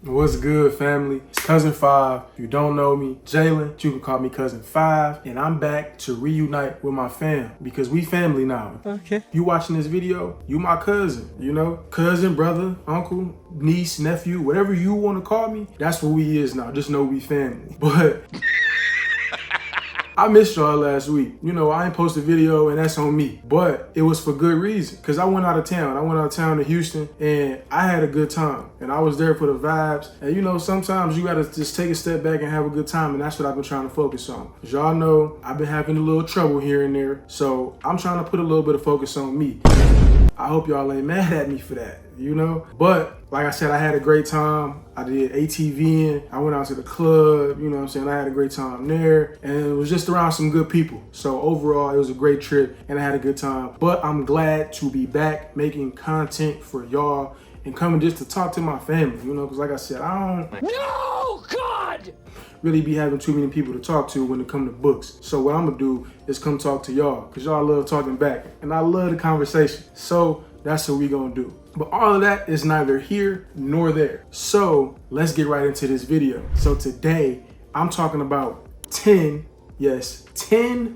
What's good, family? It's Cousin Five. If you don't know me, Jalen, you can call me Cousin Five, and I'm back to reunite with my fam because we family now. Okay. You watching this video, you my cousin, you know? Cousin, brother, uncle, niece, nephew, whatever you want to call me, that's what we is now. Just know we family. But I missed y'all last week. You know, I ain't posted a video and that's on me. But it was for good reason. Cause I went out of town. I went out of town to Houston and I had a good time. And I was there for the vibes. And you know, sometimes you gotta just take a step back and have a good time. And that's what I've been trying to focus on. As y'all know, I've been having a little trouble here and there. So I'm trying to put a little bit of focus on me. I hope y'all ain't mad at me for that, you know? But like I said, I had a great time. I did ATVing. I went out to the club, you know what I'm saying? I had a great time there and it was just around some good people. So overall, it was a great trip and I had a good time. But I'm glad to be back making content for y'all and coming just to talk to my family, you know? Because like I said, I don't... No, God! really be having too many people to talk to when it comes to books. So what I'm gonna do is come talk to y'all because y'all love talking back and I love the conversation. So that's what we gonna do. But all of that is neither here nor there. So let's get right into this video. So today I'm talking about 10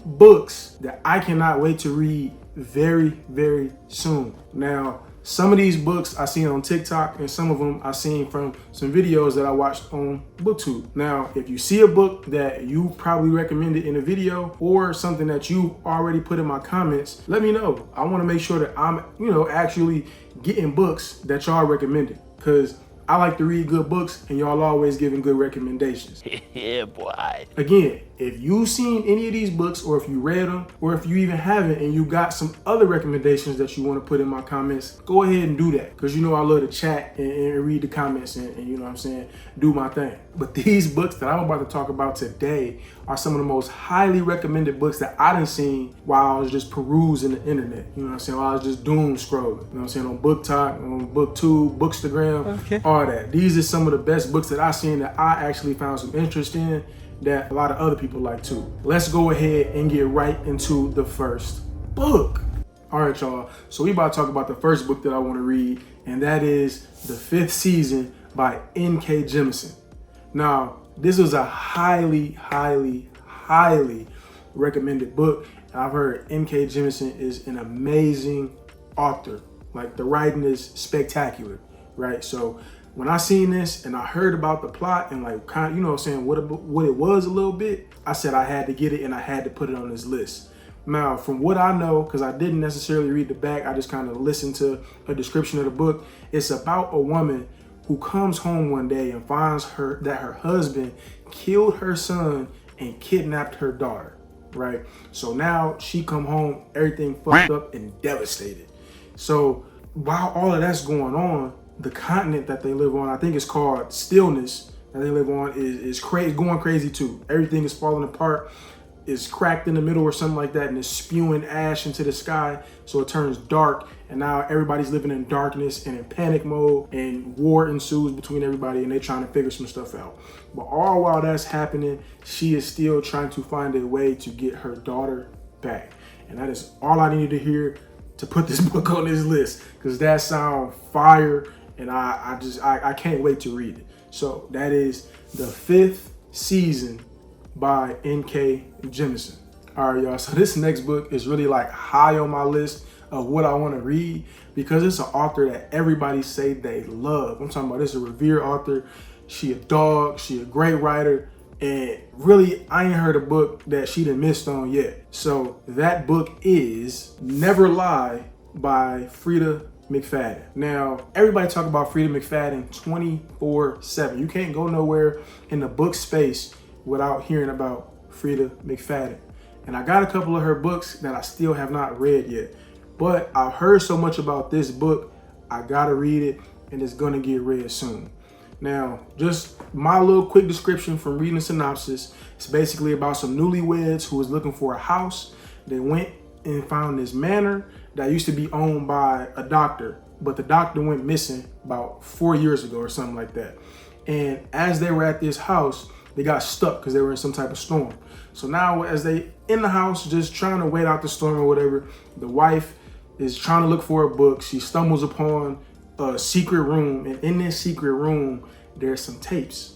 books that I cannot wait to read very, very soon. Now, some of these books I seen on TikTok and some of them I seen from some videos that I watched on BookTube. Now, if you see a book that you probably recommended in a video or something that you already put in my comments, let me know. I want to make sure that I'm, actually getting books that y'all recommended because I like to read good books and y'all always giving good recommendations. Yeah, boy. Again, if you've seen any of these books or if you read them or if you even haven't and you got some other recommendations that you want to put in my comments, go ahead and do that because you know I love to chat and read the comments and you know what I'm saying, do my thing. But these books that I'm about to talk about today are some of the most highly recommended books that I done seen while I was just perusing the internet. You know what I'm saying? While I was just doom scrolling. You know what I'm saying? On BookTok, on BookTube, Bookstagram, Okay. all that. These are some of the best books that I seen that I actually found some interest in that a lot of other people like too. Let's go ahead and get right into the first book. All right, y'all. So we about to talk about the first book that I want to read, and that is The Fifth Season by N.K. Jemison. Now, this was a highly recommended book. And I've heard N.K. Jemison is an amazing author. Like the writing is spectacular, right? So when I seen this and I heard about the plot and like kind of, you know what I'm saying, what it was a little bit, I said I had to get it and I had to put it on this list. Now, from what I know, because I didn't necessarily read the back, I just kind of listened to a description of the book. It's about a woman who comes home one day and finds that her husband killed her son and kidnapped her daughter, right? So now she come home, everything fucked up and devastated. So while all of that's going on, the continent that they live on, I think it's called Stillness, that they live on is going crazy too. Everything is falling apart. It's cracked in the middle or something like that and it's spewing ash into the sky. So it turns dark and now everybody's living in darkness and in panic mode and war ensues between everybody and they're trying to figure some stuff out. But all while that's happening, she is still trying to find a way to get her daughter back. And that is all I needed to hear to put this book on this list because that sound fire and I can't wait to read it. So that is The Fifth Season by N.K. Jemison. All right, y'all. So this next book is really like high on my list of what I want to read because it's an author that everybody say they love. I'm talking about this is a revered author. She a dog. She a great writer. And really, I ain't heard a book that she done missed on yet. So that book is Never Lie by Freida McFadden. Now, everybody talk about Freida McFadden 24/7. You can't go nowhere in the book space without hearing about Freida McFadden. And I got a couple of her books that I still have not read yet. But I've heard so much about this book, I gotta read it and it's gonna get read soon. Now, just my little quick description from reading the synopsis. It's basically about some newlyweds who was looking for a house. They went and found this manor that used to be owned by a doctor, but the doctor went missing about 4 years ago or something like that. And as they were at this house, they got stuck because they were in some type of storm. So now as they in the house, just trying to wait out the storm or whatever, the wife is trying to look for a book. She stumbles upon a secret room, and in this secret room, there's some tapes.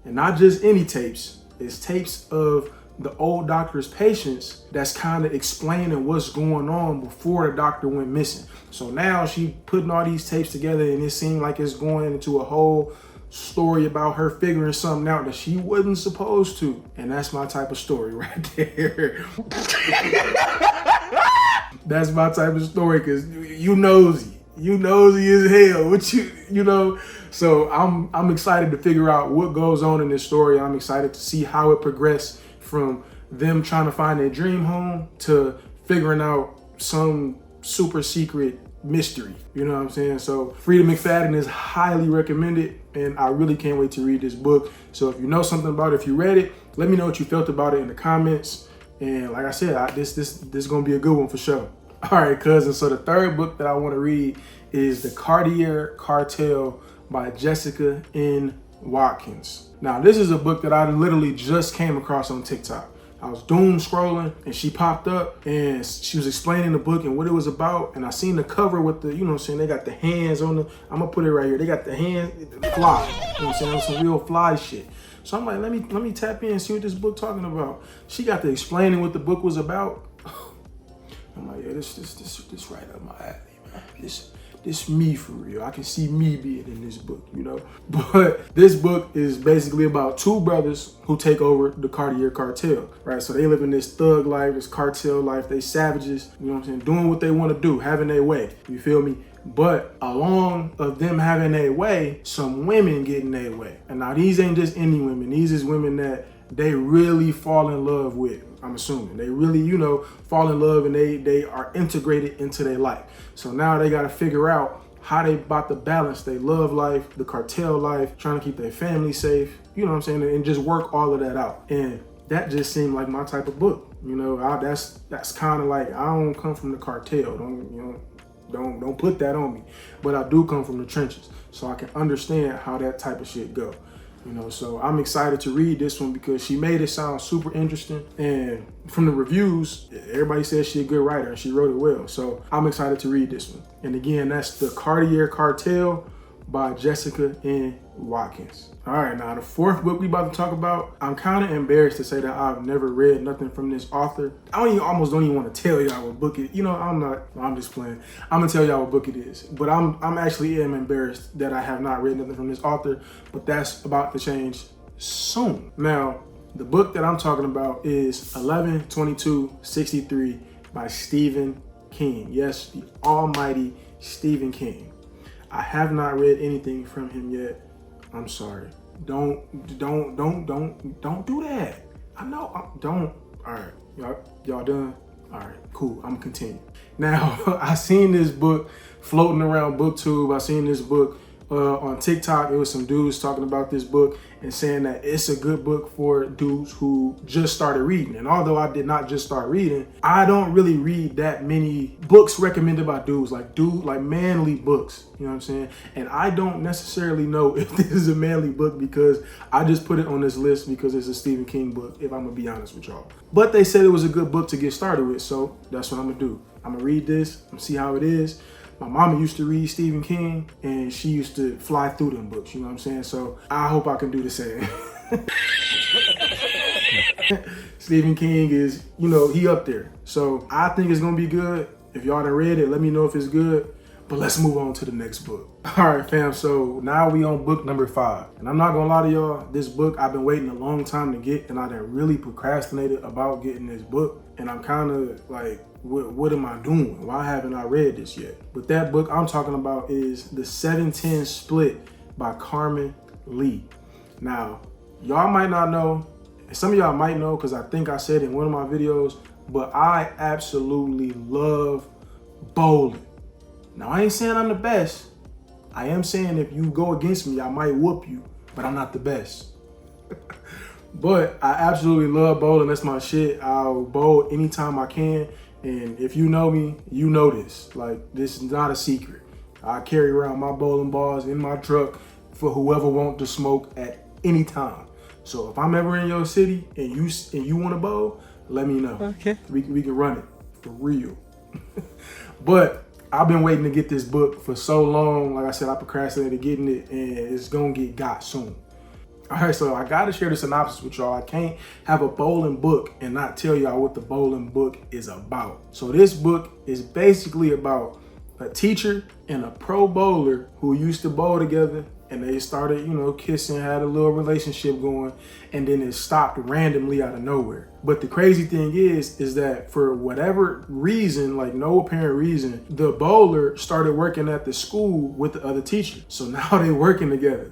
And not just any tapes, it's tapes of the old doctor's patients that's kind of explaining what's going on before the doctor went missing. So now she putting all these tapes together and it seemed like it's going into a whole story about her figuring something out that she wasn't supposed to. And that's my type of story right there. That's my type of story, because you nosy. You nosy as hell. What you know? So I'm excited to figure out what goes on in this story. I'm excited to see how it progressed from them trying to find their dream home to figuring out some super secret mystery. You know what I'm saying? So Freida McFadden is highly recommended, and I really can't wait to read this book. So if you know something about it, if you read it, let me know what you felt about it in the comments. And like I said, this is gonna be a good one for sure. All right, cousins. So the third book that I want to read is the Cartier Cartel by Jessica N. Watkins. Now, this is a book that I literally just came across on TikTok. I was doom scrolling and she popped up and she was explaining the book and what it was about. And I seen the cover with the, you know what I'm saying, they got the hands on the, I'm gonna put it right here. They got the hands, fly, you know what I'm saying, that was some real fly shit. So I'm like, let me tap in and see what this book talking about. She got to explaining what the book was about. I'm like, yeah, this right up my alley, man. This me for real. I can see me being in this book, you know? But this book is basically about two brothers who take over the Cartier Cartel, right? So they live in this thug life, this cartel life. They savages, you know what I'm saying? Doing what they want to do, having their way, you feel me? But along of them having their way, some women getting their way. And now these ain't just any women. These is women that they really fall in love with. I'm assuming they really, you know, fall in love and they are integrated into their life. So now they got to figure out how they about to balance their love life, the cartel life, trying to keep their family safe, you know what I'm saying, and just work all of that out. And that just seemed like my type of book, you know. That's kind of like, I don't come from the cartel, don't put that on me, but I do come from the trenches, so I can understand how that type of shit go. You know, so I'm excited to read this one because she made it sound super interesting. And from the reviews, everybody says she's a good writer and she wrote it well. So I'm excited to read this one. And again, that's the Cartier Cartel by Jessica N. Watkins. All right, now the fourth book we about to talk about, I'm kind of embarrassed to say that I've never read nothing from this author. I almost don't even want to tell y'all what book it, you know, I'm just playing. I'm gonna tell y'all what book it is, but I'm actually embarrassed that I have not read nothing from this author, but that's about to change soon. Now, the book that I'm talking about is 11/22/63 by Stephen King. Yes, the almighty Stephen King. I have not read anything from him yet. I'm sorry. Don't do that. I know. Don't. All right, y'all done? All right, cool. I'm gonna continue. Now, I seen this book floating around BookTube. I seen this book on TikTok. It was some dudes talking about this book and saying that it's a good book for dudes who just started reading. And although I did not just start reading, I don't really read that many books recommended by dudes, like manly books, you know what I'm saying? And I don't necessarily know if this is a manly book because I just put it on this list because it's a Stephen King book, if I'm gonna be honest with y'all. But they said it was a good book to get started with, so that's what I'm gonna do. I'm gonna read this, I'm gonna see how it is. My mama used to read Stephen King and she used to fly through them books, you know what I'm saying? So I hope I can do the same. Stephen King is, you know, he up there. So I think it's gonna be good. If y'all done read it, let me know if it's good. But let's move on to the next book. All right, fam, so now we on book number 5. And I'm not gonna lie to y'all, this book I've been waiting a long time to get, and I done really procrastinated about getting this book. And I'm kind of like, what am I doing? Why haven't I read this yet? But that book I'm talking about is The 710 Split by Karmen Lee. Now, y'all might not know, and some of y'all might know because I think I said in one of my videos, but I absolutely love bowling. Now, I ain't saying I'm the best. I am saying if you go against me, I might whoop you, but I'm not the best. But I absolutely love bowling. That's my shit. I'll bowl anytime I can. And if you know me, you know this. Like, this is not a secret. I carry around my bowling balls in my truck for whoever wants to smoke at any time. So if I'm ever in your city and you want to bowl, let me know. Okay. We can run it for real. But I've been waiting to get this book for so long. Like I said, I procrastinated getting it, and it's gonna get got soon. All right, so I gotta share the synopsis with y'all. I can't have a bowling book and not tell y'all what the bowling book is about. So this book is basically about a teacher and a pro bowler who used to bowl together, and they started, kissing, had a little relationship going, and then it stopped randomly out of nowhere. But the crazy thing is that for whatever reason, like no apparent reason, the bowler started working at the school with the other teacher. So now they're working together.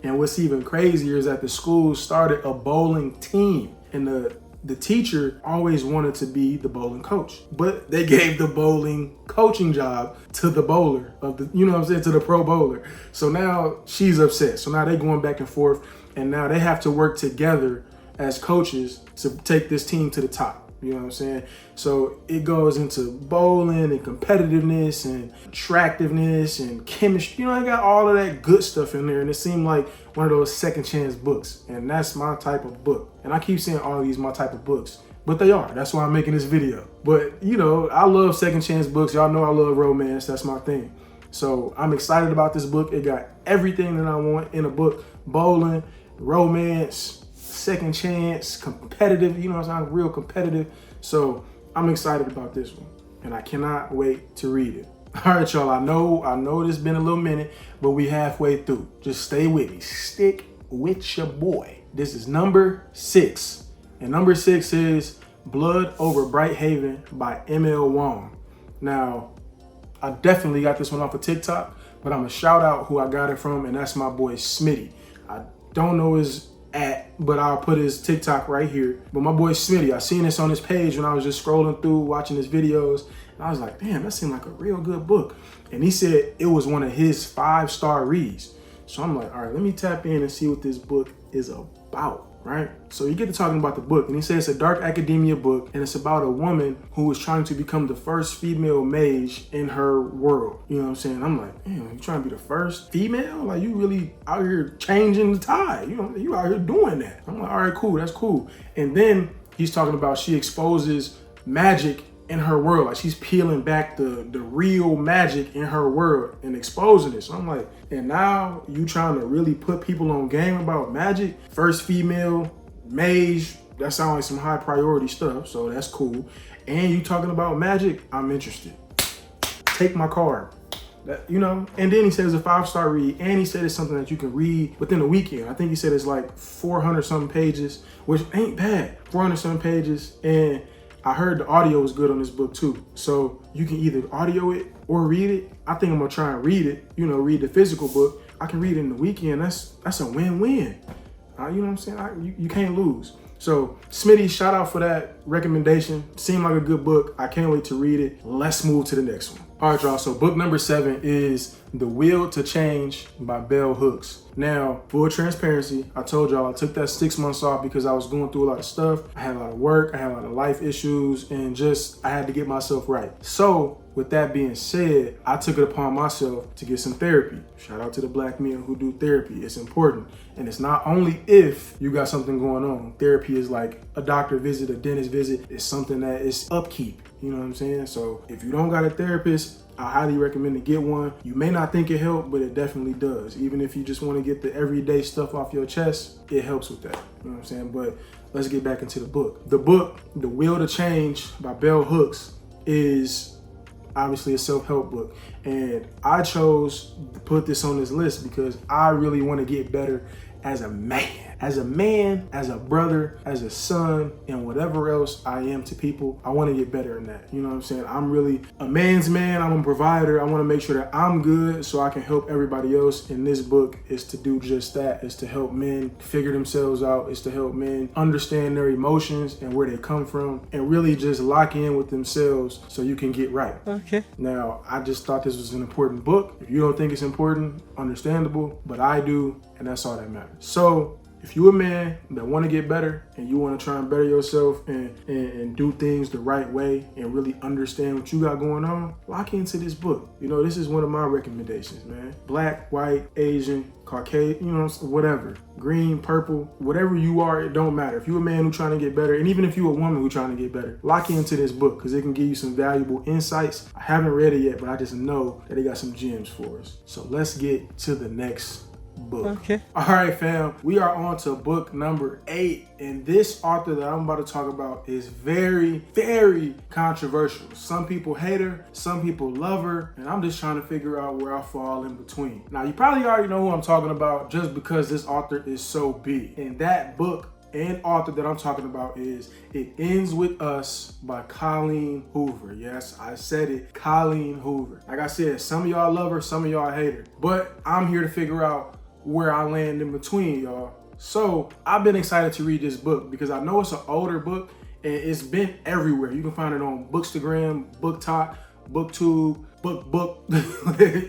And what's even crazier is that the school started a bowling team, and the teacher always wanted to be the bowling coach, but they gave the bowling coaching job to the bowler to the pro bowler. So now she's upset. So now they're going back and forth, and now they have to work together as coaches to take this team to the top. You know what I'm saying? So it goes into bowling and competitiveness and attractiveness and chemistry. I got all of that good stuff in there, and it seemed like one of those second chance books, and that's my type of book. And I keep saying all of these my type of books, but they are. That's why I'm making this video. But I love second chance books. Y'all know I love romance. That's my thing. So I'm excited about this book. It got everything that I want in a book: bowling, romance, second chance, competitive, I'm real competitive. So I'm excited about this one, and I cannot wait to read it. All right, y'all, I know it's been a little minute, but we halfway through. Just stay with me. Stick with your boy. This is number 6, and number 6 is Blood Over Brighthaven by ML Wang. Now, I definitely got this one off of TikTok, but I'm gonna shout out who I got it from, and that's my boy Smitty. I don't know his but I'll put his TikTok right here. But my boy Smitty, I seen this on his page when I was just scrolling through watching his videos, and I was like, damn, that seemed like a real good book. And he said it was one of his 5-star reads. So I'm like, all right, let me tap in and see what this book is about, right? So you get to talking about the book, and he says it's a dark academia book, and it's about a woman who is trying to become the first female mage in her world. You know what I'm saying? I'm like, damn, you trying to be the first female? Like, you really out here changing the tide. You out here doing that. I'm like, all right, cool, that's cool. And then he's talking about she exposes magic in her world. Like, she's peeling back the real magic in her world and exposing it. So I'm like, and now you trying to really put people on game about magic? First female mage, that sounds like some high priority stuff, so that's cool. And you talking about magic, I'm interested. Take my card. And then he says a 5-star read, and he said it's something that you can read within a weekend. I think he said it's like 400 something pages, which ain't bad. 400 something pages, and I heard the audio was good on this book too. So you can either audio it or read it. I think I'm gonna try and read it, read the physical book. I can read it in the weekend. That's a win-win. You know what I'm saying? You can't lose. So Smitty, shout out for that recommendation. Seemed like a good book. I can't wait to read it. Let's move to the next one. All right, y'all. So book number 7 is The Will to Change by Bell Hooks. Now, full transparency, I told y'all I took that 6 months off because I was going through a lot of stuff. I had a lot of work, I had a lot of life issues, and I had to get myself right. So with that being said, I took it upon myself to get some therapy. Shout out to the black men who do therapy. It's important. And it's not only if you got something going on. Therapy is like a doctor visit, a dentist visit. It's something that is upkeep. You know what I'm saying? So if you don't got a therapist, I highly recommend to get one. You may not think it helped, but it definitely does. Even if you just want to get the everyday stuff off your chest, it helps with that. You know what I'm saying? But let's get back into the book. The book, The Will to Change by Bell Hooks, is obviously a self-help book. And I chose to put this on this list because I really want to get better as a man, as a brother, as a son, and whatever else I am to people. I want to get better in that. You know what I'm saying? I'm really a man's man. I'm a provider. I want to make sure that I'm good so I can help everybody else. And this book is to do just that. Is to help men figure themselves out. Is to help men understand their emotions and where they come from, and really just lock in with themselves so you can get right. Okay. Now, I just thought this was an important book. If you don't think it's important, understandable, but I do, and that's all that matters. So if you a man that want to get better and you want to try and better yourself and do things the right way and really understand what you got going on, lock into this book. You know, this is one of my recommendations, man. Black, white, Asian, Caucasian, you know, whatever. Green, purple, whatever you are, it don't matter. If you a man who trying to get better, and even if you a woman who trying to get better, lock into this book because it can give you some valuable insights. I haven't read it yet, but I just know that it got some gems for us. So let's get to the next book. Okay. All right, fam. We are on to book number 8. And this author that I'm about to talk about is very, very controversial. Some people hate her, some people love her, and I'm just trying to figure out where I fall in between. Now, you probably already know who I'm talking about just because this author is so big. And that book and author that I'm talking about is It Ends With Us by Colleen Hoover. Yes, I said it, Colleen Hoover. Like I said, some of y'all love her, some of y'all hate her. But I'm here to figure out where I land in between, y'all. So I've been excited to read this book because I know it's an older book and it's been everywhere. You can find it on Bookstagram, BookTok, BookTube, Book,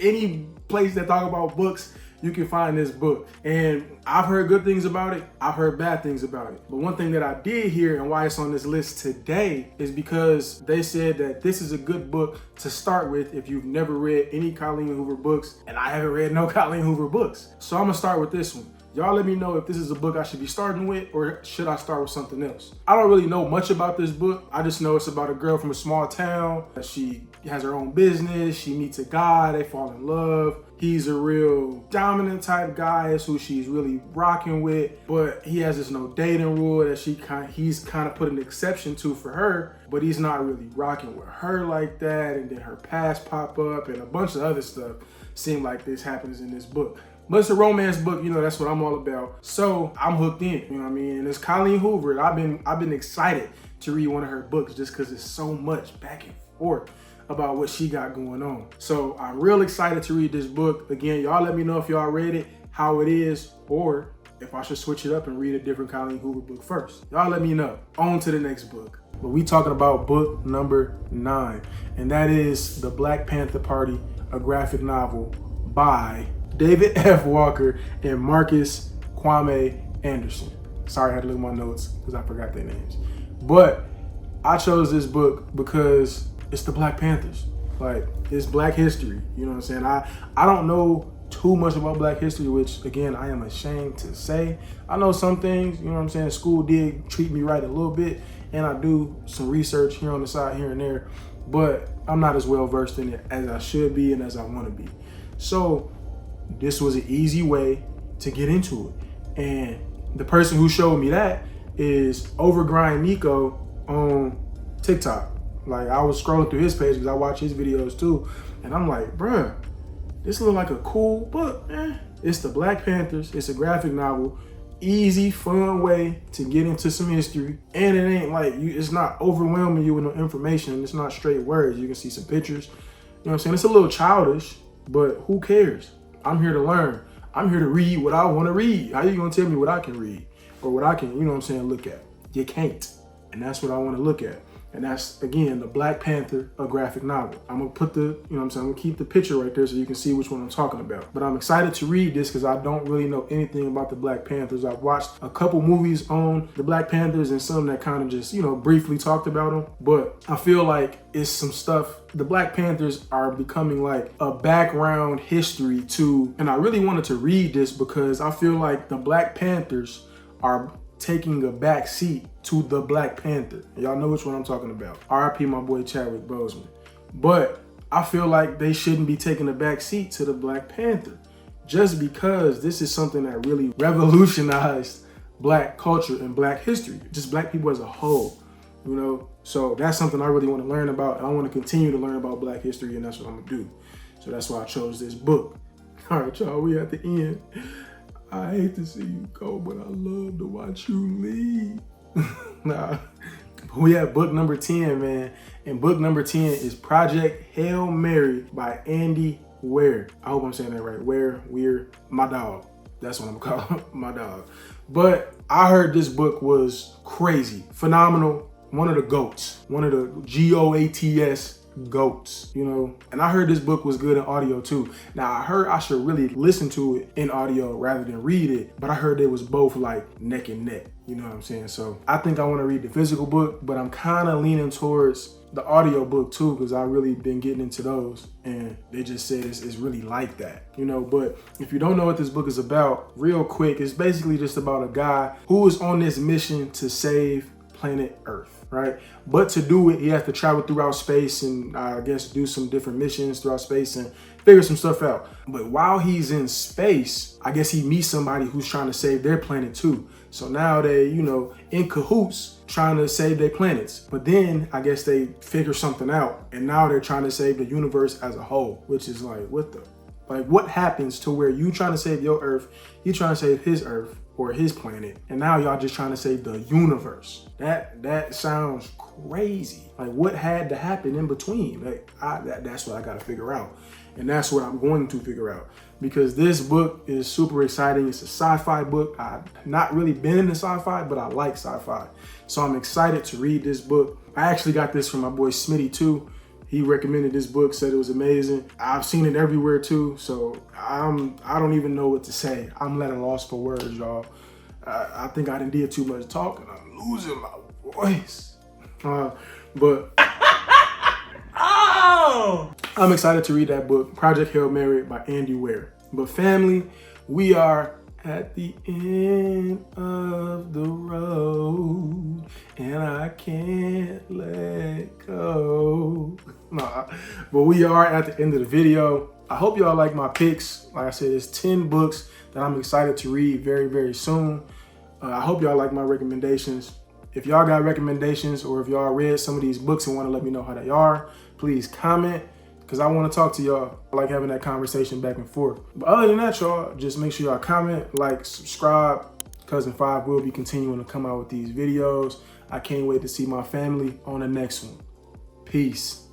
any place that talk about books, you can find this book. And I've heard good things about it. I've heard bad things about it. But one thing that I did hear and why it's on this list today is because they said that this is a good book to start with if you've never read any Colleen Hoover books, and I haven't read no Colleen Hoover books. So I'm gonna start with this one. Y'all let me know if this is a book I should be starting with or should I start with something else. I don't really know much about this book. I just know it's about a girl from a small town. She has her own business. She meets a guy. They fall in love. He's a real dominant type guy. Is who she's really rocking with. But he has this no dating rule that he's kind of put an exception to for her. But he's not really rocking with her like that. And then her past pop up and a bunch of other stuff seem like this happens in this book. But it's a romance book, you know, that's what I'm all about. So I'm hooked in, you know what I mean? And it's Colleen Hoover. I've been excited to read one of her books just because there's so much back and forth about what she got going on. So I'm real excited to read this book. Again, y'all let me know if y'all read it, how it is, or if I should switch it up and read a different Colleen Hoover book first. Y'all let me know. On to the next book. But we talking about book number 9, and that is The Black Panther Party, a graphic novel by David F. Walker and Marcus Kwame Anderson. Sorry, I had to look at my notes because I forgot their names. But I chose this book because it's the Black Panthers. Like, it's Black history. You know what I'm saying? I don't know too much about Black history, which, again, I am ashamed to say. I know some things, you know what I'm saying? School did treat me right a little bit, and I do some research here on the side, here and there. But I'm not as well versed in it as I should be and as I want to be. So this was an easy way to get into it. And the person who showed me that is Overgrind Nico on TikTok. Like, I was scrolling through his page because I watch his videos too. And I'm like, bruh, this look like a cool book, man. It's the Black Panthers. It's a graphic novel. Easy, fun way to get into some history. And it ain't like, it's not overwhelming you with no information. It's not straight words. You can see some pictures. You know what I'm saying? It's a little childish, but who cares? I'm here to learn. I'm here to read what I want to read. How you gonna tell me what I can read or what I can, you know what I'm saying, look at? You can't. And that's what I want to look at. And that's, again, the Black Panther, a graphic novel. I'm gonna put the, you know what I'm saying, I'm gonna keep the picture right there so you can see which one I'm talking about. But I'm excited to read this because I don't really know anything about the Black Panthers. I've watched a couple movies on the Black Panthers and some that kind of just, you know, briefly talked about them. But I feel like it's some stuff. The Black Panthers are becoming like a background history to, and I really wanted to read this because I feel like the Black Panthers are taking a back seat to the Black Panther. Y'all know which one I'm talking about. R.I.P. my boy Chadwick Boseman. But I feel like they shouldn't be taking a back seat to the Black Panther just because this is something that really revolutionized Black culture and Black history, just Black people as a whole, you know? So that's something I really want to learn about. I want to continue to learn about Black history, and that's what I'm gonna do. So that's why I chose this book. All right, y'all, we at the end. I hate to see you go, but I love to watch you leave. Nah, we at book number 10, man. And book number 10 is Project Hail Mary by Andy Weir. I hope I'm saying that right. Weir, my dog. That's what I'm calling my dog. But I heard this book was crazy, phenomenal. One of the GOATs, one of the GOATS GOATs, you know? And I heard this book was good in audio too. Now I heard I should really listen to it in audio rather than read it, but I heard it was both like neck and neck, you know what I'm saying? So I think I want to read the physical book, but I'm kind of leaning towards the audio book too, because I really been getting into those and they just said it's really like that, you know? But if you don't know what this book is about, real quick, it's basically just about a guy who is on this mission to save planet Earth, right? But to do it, he has to travel throughout space and I guess do some different missions throughout space and figure some stuff out. But while he's in space, I guess he meets somebody who's trying to save their planet too. So now they, you know, in cahoots trying to save their planets. But then I guess they figure something out and now they're trying to save the universe as a whole, which is like, what happens to where you trying to save your Earth, he trying to save his Earth or his planet, and now y'all just trying to save the universe. That sounds crazy. Like what had to happen in between? Like that's what I gotta figure out. And that's what I'm going to figure out, because this book is super exciting. It's a sci-fi book. I've not really been into sci-fi, but I like sci-fi. So I'm excited to read this book. I actually got this from my boy Smitty too. He recommended this book, said it was amazing. I've seen it everywhere too, so I don't even know what to say. I'm at a loss for words, y'all. I think I did too much talking. I'm losing my voice. But I'm excited to read that book, Project Hail Mary by Andy Weir. But family, we are at the end of the road and I can't let go. Nah, but we are at the end of the video. I hope y'all like my picks. Like I said, there's 10 books that I'm excited to read very, very soon. I hope y'all like my recommendations. If y'all got recommendations or if y'all read some of these books and want to let me know how they are, please comment, because I want to talk to y'all. I like having that conversation back and forth. But other than that, y'all, just make sure y'all comment, like, subscribe. Cousin 5 will be continuing to come out with these videos. I can't wait to see my family on the next one. Peace.